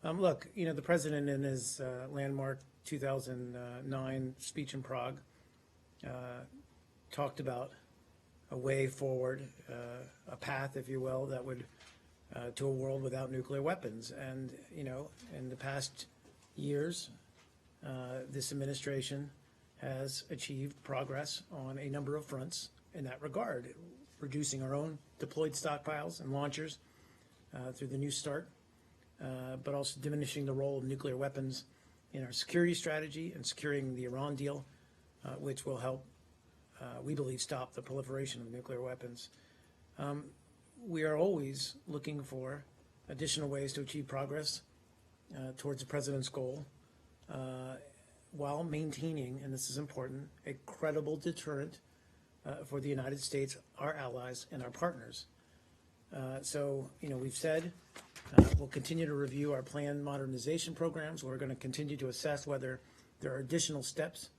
Look, the president in his landmark 2009 speech in Prague talked about a way forward, a path, if you will, that would to a world without nuclear weapons. And, in the past years, this administration has achieved progress on a number of fronts in that regard, reducing our own deployed stockpiles and launchers through the New START, but also diminishing the role of nuclear weapons in our security strategy and securing the Iran deal, which will help, we believe, stop the proliferation of nuclear weapons. We are always looking for additional ways to achieve progress towards the president's goal while maintaining, and this is important, a credible deterrent for the United States, our allies, and our partners. So, we've said we'll continue to review our planned modernization programs. We're going to continue to assess whether there are additional steps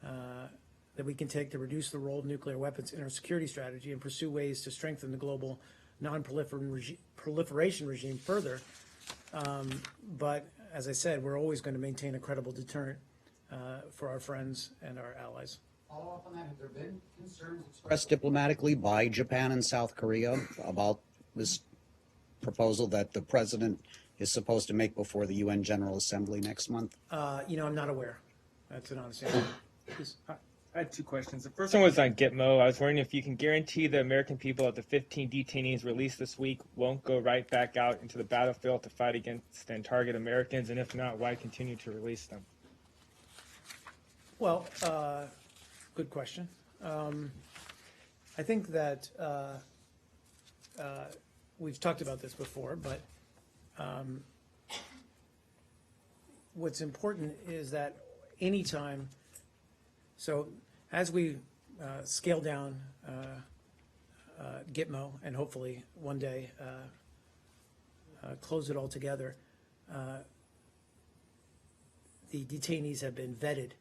that we can take to reduce the role of nuclear weapons in our security strategy and pursue ways to strengthen the global non-proliferation regime further. But as I said, we're always going to maintain a credible deterrent for our friends and our allies. Follow up on that, have there been concerns expressed diplomatically by Japan and South Korea about this proposal that the president is supposed to make before the UN General Assembly next month? I'm not aware. That's an honest answer. Please. I had two questions. The first one was on Gitmo. I was wondering if you can guarantee the American people that the 15 detainees released this week won't go right back out into the battlefield to fight against and target Americans, and if not, why continue to release them? Well, good question. I think that we've talked about this before, but what's important is that anytime, so as we scale down Gitmo and hopefully one day close it all together, the detainees have been vetted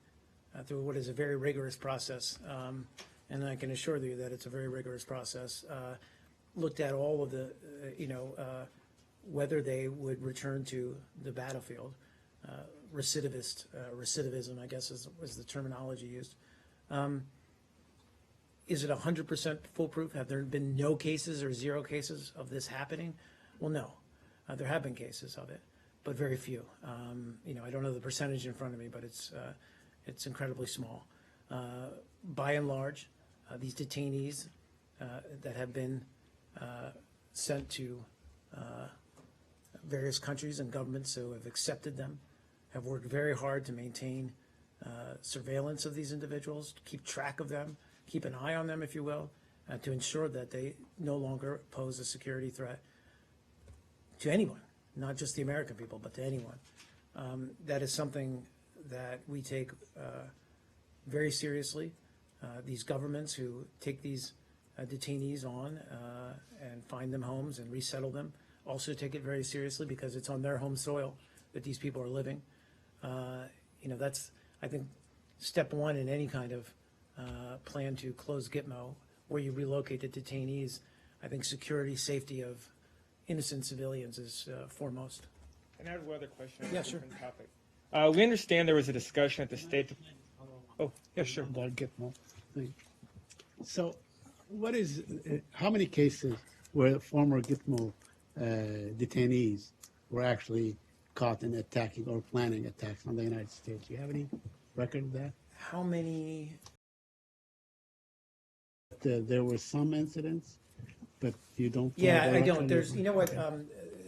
through what is a very rigorous process, and I can assure you that it's a very rigorous process. Looked at all of the, whether they would return to the battlefield. Recidivism, I guess, is the terminology used. Is it 100% foolproof? Have there been no cases or zero cases of this happening? Well, no. There have been cases of it, but very few. I don't know the percentage in front of me, but it's incredibly small. By and large, these detainees that have been sent to various countries and governments who have accepted them have worked very hard to maintain surveillance of these individuals, to keep track of them, keep an eye on them, if you will, to ensure that they no longer pose a security threat to anyone, not just the American people, but to anyone. That is something that we take very seriously these governments who take these detainees on and find them homes and resettle them. Also take it very seriously because it's on their home soil that these people are living. That's, I think, step one in any kind of plan to close Gitmo, where you relocate the detainees. I think security, safety of innocent civilians is foremost. And I have one other question on Yeah, a sure. different topic. We understand there was a discussion at the State. Oh, yeah, sure. About Gitmo thing. So, how many cases where former Gitmo detainees were actually caught in attacking or planning attacks on the United States? Do you have any record of that? How many? There were some incidents, but you don't. Yeah, have a I don't. record There's, of- you know what,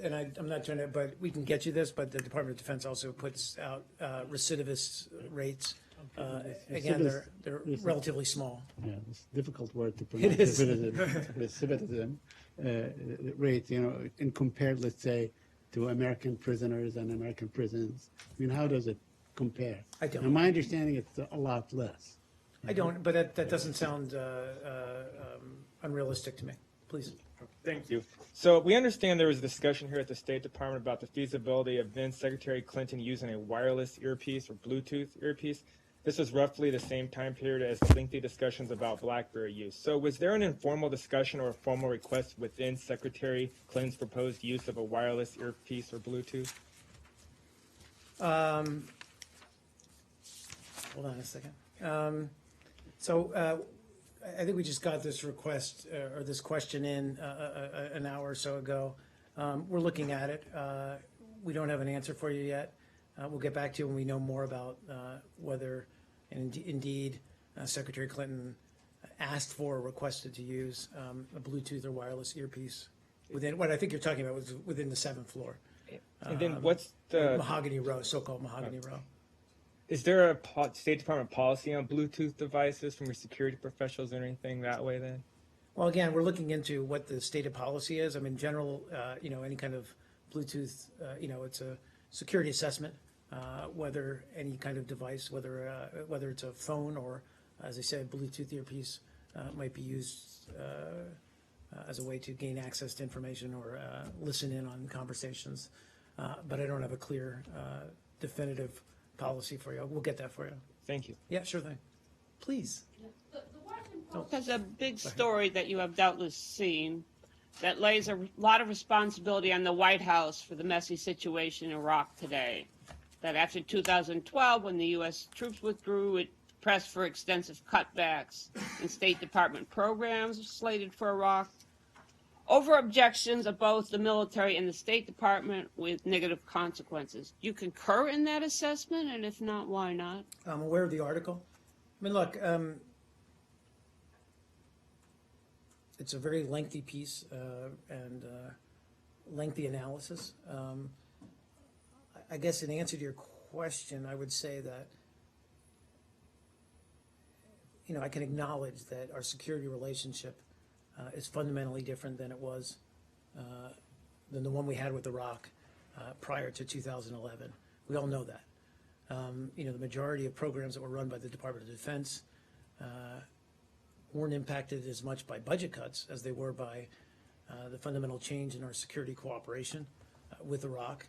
and I'm not trying to, but we can get you this, but the Department of Defense also puts out recidivist rates. Again, they're relatively small. Yeah, it's a difficult word to pronounce. It is. Recidivism rate, and compared, let's say, to American prisoners and American prisons. I mean, how does it compare? I don't. Now, my understanding, it's a lot less. I don't, but that doesn't sound unrealistic to me. Please. Thank you. So we understand there was a discussion here at the State Department about the feasibility of then Secretary Clinton using a wireless earpiece or Bluetooth earpiece. This was roughly the same time period as lengthy discussions about BlackBerry use. So was there an informal discussion or a formal request within Secretary Clinton's proposed use of a wireless earpiece or Bluetooth? Hold on a second. I think we just got this request or this question in an hour or so ago. We're looking at it. We don't have an answer for you yet. We'll get back to you when we know more about whether indeed Secretary Clinton asked for or requested to use a Bluetooth or wireless earpiece within what I think you're talking about was within the 7th floor. And then what's the Mahogany Row, so-called Mahogany Row. Is there a State Department policy on Bluetooth devices from your security professionals or anything that way then? Well, again, we're looking into what the stated policy is. I mean, general, any kind of Bluetooth, it's a security assessment, whether any kind of device, whether it's a phone or, as I said, Bluetooth earpiece, might be used as a way to gain access to information or listen in on conversations. But I don't have a clear, definitive policy for you. We'll get that for you. Thank you. Yeah, sure thing. Please. There's a big story that you have doubtless seen that lays a lot of responsibility on the White House for the messy situation in Iraq today. That after 2012, when the U.S. troops withdrew, it pressed for extensive cutbacks in State Department programs slated for Iraq, over objections of both the military and the State Department with negative consequences. Do you concur in that assessment? And if not, why not? I'm aware of the article. I mean, look, it's a very lengthy piece and lengthy analysis. I guess in answer to your question, I would say that, I can acknowledge that our security relationship is fundamentally different than it was, than the one we had with Iraq prior to 2011. We all know that. The majority of programs that were run by the Department of Defense weren't impacted as much by budget cuts as they were by the fundamental change in our security cooperation with Iraq,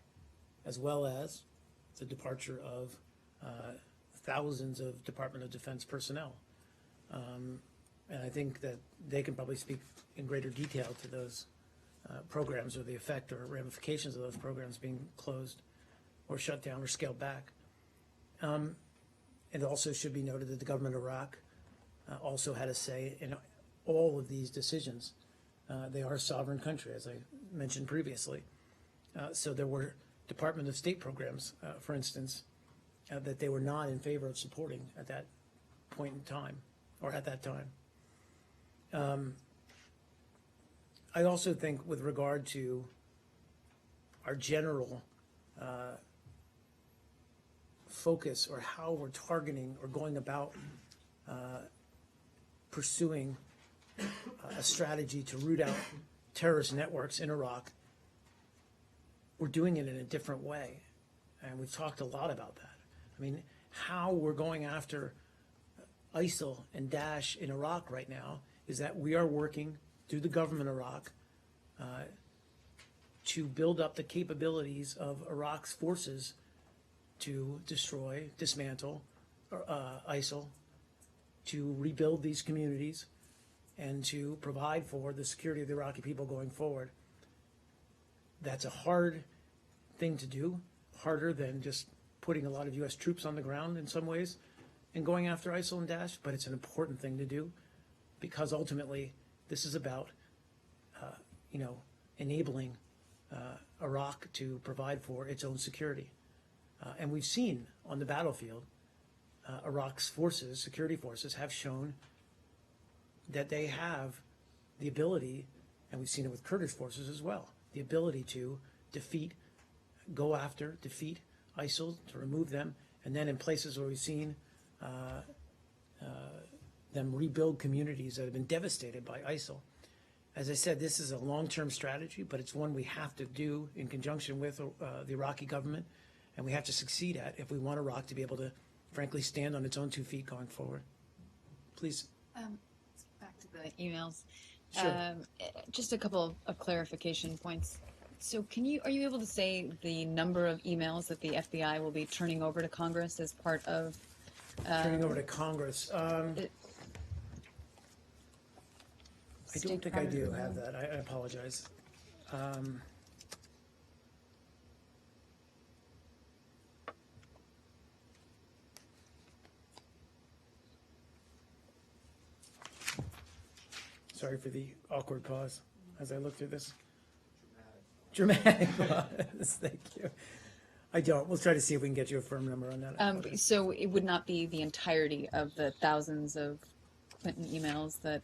as well as the departure of thousands of Department of Defense personnel. And I think that they can probably speak in greater detail to those programs or the effect or ramifications of those programs being closed or shut down or scaled back. It also should be noted that the government of Iraq also had a say in all of these decisions. They are a sovereign country, as I mentioned previously. So there were Department of State programs, for instance, that they were not in favor of supporting at that point in time or at that time. I also think with regard to our general focus or how we're targeting or going about pursuing a strategy to root out terrorist networks in Iraq, we're doing it in a different way. And we've talked a lot about that. I mean, how we're going after ISIL and Daesh in Iraq right now is that we are working through the government of Iraq to build up the capabilities of Iraq's forces to destroy, dismantle ISIL, to rebuild these communities, and to provide for the security of the Iraqi people going forward. That's a hard thing to do, harder than just putting a lot of U.S. troops on the ground in some ways and going after ISIL and Daesh, but it's an important thing to do because ultimately this is about, enabling Iraq to provide for its own security. And we've seen on the battlefield, Iraq's forces, security forces, have shown that they have the ability, and we've seen it with Kurdish forces as well, the ability to defeat ISIL, to remove them, and then in places where we've seen them rebuild communities that have been devastated by ISIL. As I said, this is a long-term strategy, but it's one we have to do in conjunction with the Iraqi government, and we have to succeed at if we want Iraq to be able to, frankly, stand on its own 2 feet going forward. Please. Back to the emails. Sure. Just a couple of clarification points. So are you able to say the number of emails that the FBI will be turning over to Congress as part of Turning over to Congress. I don't think I do have that. I apologize. Sorry for the awkward pause as I look through this. Dramatic pause. Thank you. I don't. We'll try to see if we can get you a firm number on that. So it would not be the entirety of the thousands of Clinton emails that.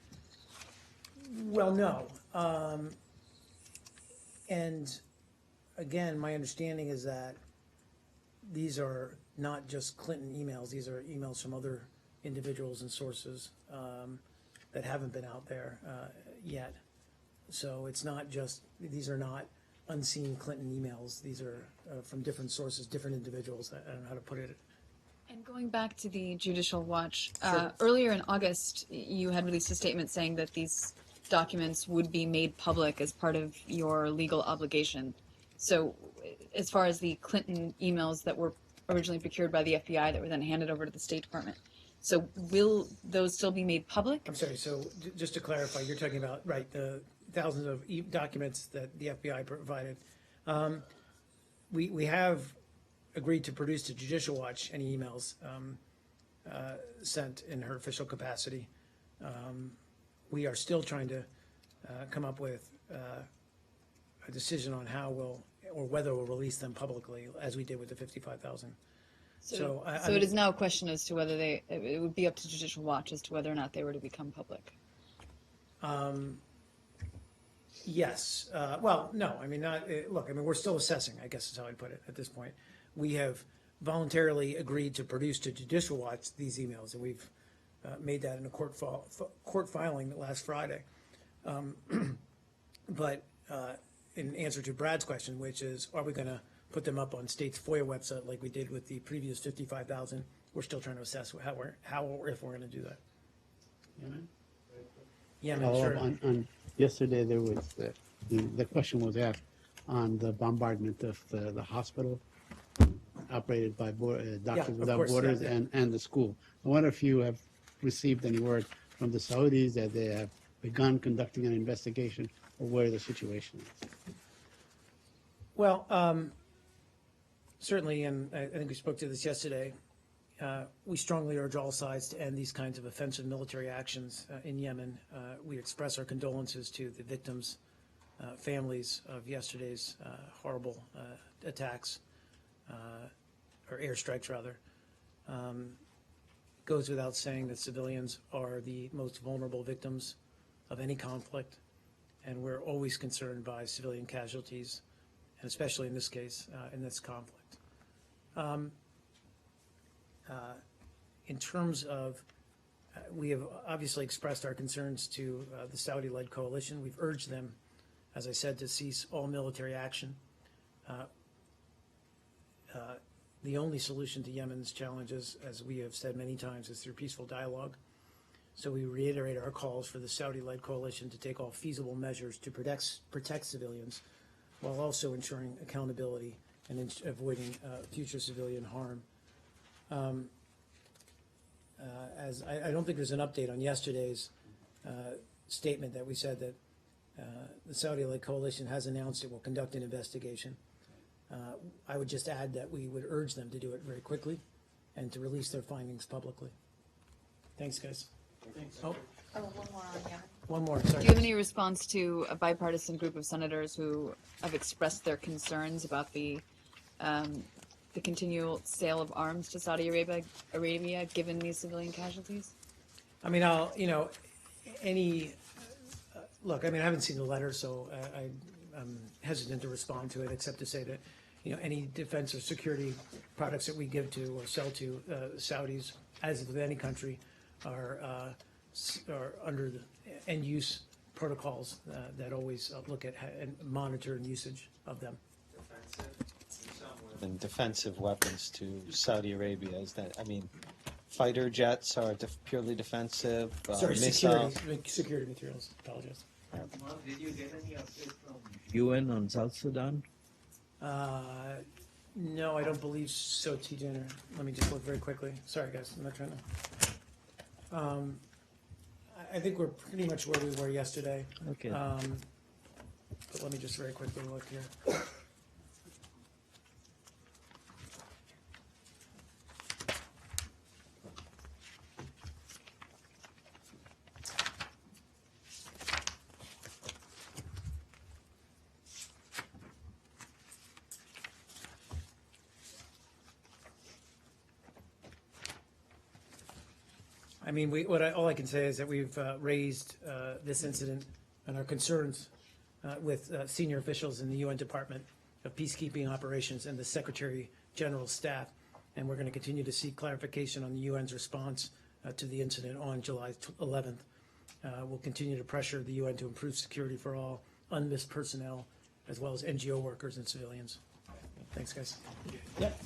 Well, no. And again, my understanding is that these are not just Clinton emails. These are emails from other individuals and sources that haven't been out there yet. So it's not just, these are not unseen Clinton emails. These are from different sources, different individuals. I don't know how to put it. And going back to the Judicial Watch, Sure. Earlier in August, you had released a statement saying that these documents would be made public as part of your legal obligation. So as far as the Clinton emails that were originally procured by the FBI that were then handed over to the State Department, so will those still be made public? I'm sorry, so just to clarify, you're talking about, right, the thousands of documents that the FBI provided. We have agreed to produce to Judicial Watch any emails sent in her official capacity. We are still trying to come up with a decision on how we'll, or whether we'll release them publicly, as we did with the 55,000. So it is now a question as to whether it would be up to Judicial Watch as to whether or not they were to become public. Yes. Well, no, I mean, look, I mean, we're still assessing, I guess is how I'd put it at this point. We have voluntarily agreed to produce to Judicial Watch these emails, and we've made that in a court filing last Friday. But in answer to Brad's question, which is, are we going to put them up on state's FOIA website like we did with the previous 55,000? We're still trying to assess how or if we're going to do that. Yeah, sure. On yesterday, there was the question was asked on the bombardment of the hospital operated by Doctors Without Borders and the school. I wonder if you have received any word from the Saudis that they have begun conducting an investigation or where the situation is. Well, certainly, and I think we spoke to this yesterday, we strongly urge all sides to end these kinds of offensive military actions in Yemen. We express our condolences to the victims' families of yesterday's horrible attacks, or airstrikes rather. Goes without saying that civilians are the most vulnerable victims of any conflict, and we're always concerned by civilian casualties, and especially in this case, in this conflict. In terms of, we have obviously expressed our concerns to the Saudi-led coalition. We've urged them, as I said, to cease all military action. the only solution to Yemen's challenges, as we have said many times, is through peaceful dialogue. So we reiterate our calls for the Saudi-led coalition to take all feasible measures to protect civilians, while also ensuring accountability and avoiding future civilian harm. As I don't think there's an update on yesterday's statement that we said that the Saudi-led coalition has announced it will conduct an investigation. I would just add that we would urge them to do it very quickly and to release their findings publicly. Thanks, guys. Oh, one more on Yemen. one more, sorry. Do you have any response to a bipartisan group of senators who have expressed their concerns about the continual sale of arms to Saudi Arabia, given these civilian casualties? I mean, look, I mean, I haven't seen the letter, so I'm hesitant to respond to it, except to say that, any defense or security products that we give to or sell to Saudis, as with any country, are under the end use protocols that always look at and monitor and usage of them. And defensive weapons to Saudi Arabia is that, I mean, fighter jets are purely defensive. Sorry, missile. security materials. Apologize. Did you get any update from UN on South Sudan? No, I don't believe so, T. Jenner. Let me just look very quickly. Sorry, guys. I'm not trying to. I think we're pretty much where we were yesterday. Okay. But let me just very quickly look here. I mean, all I can say is that we've raised this incident and our concerns with senior officials in the UN Department of Peacekeeping Operations and the Secretary General's staff, and we're going to continue to seek clarification on the UN's response to the incident on July 11th. We'll continue to pressure the UN to improve security for all unmissed personnel, as well as NGO workers and civilians. Thanks, guys. Yep.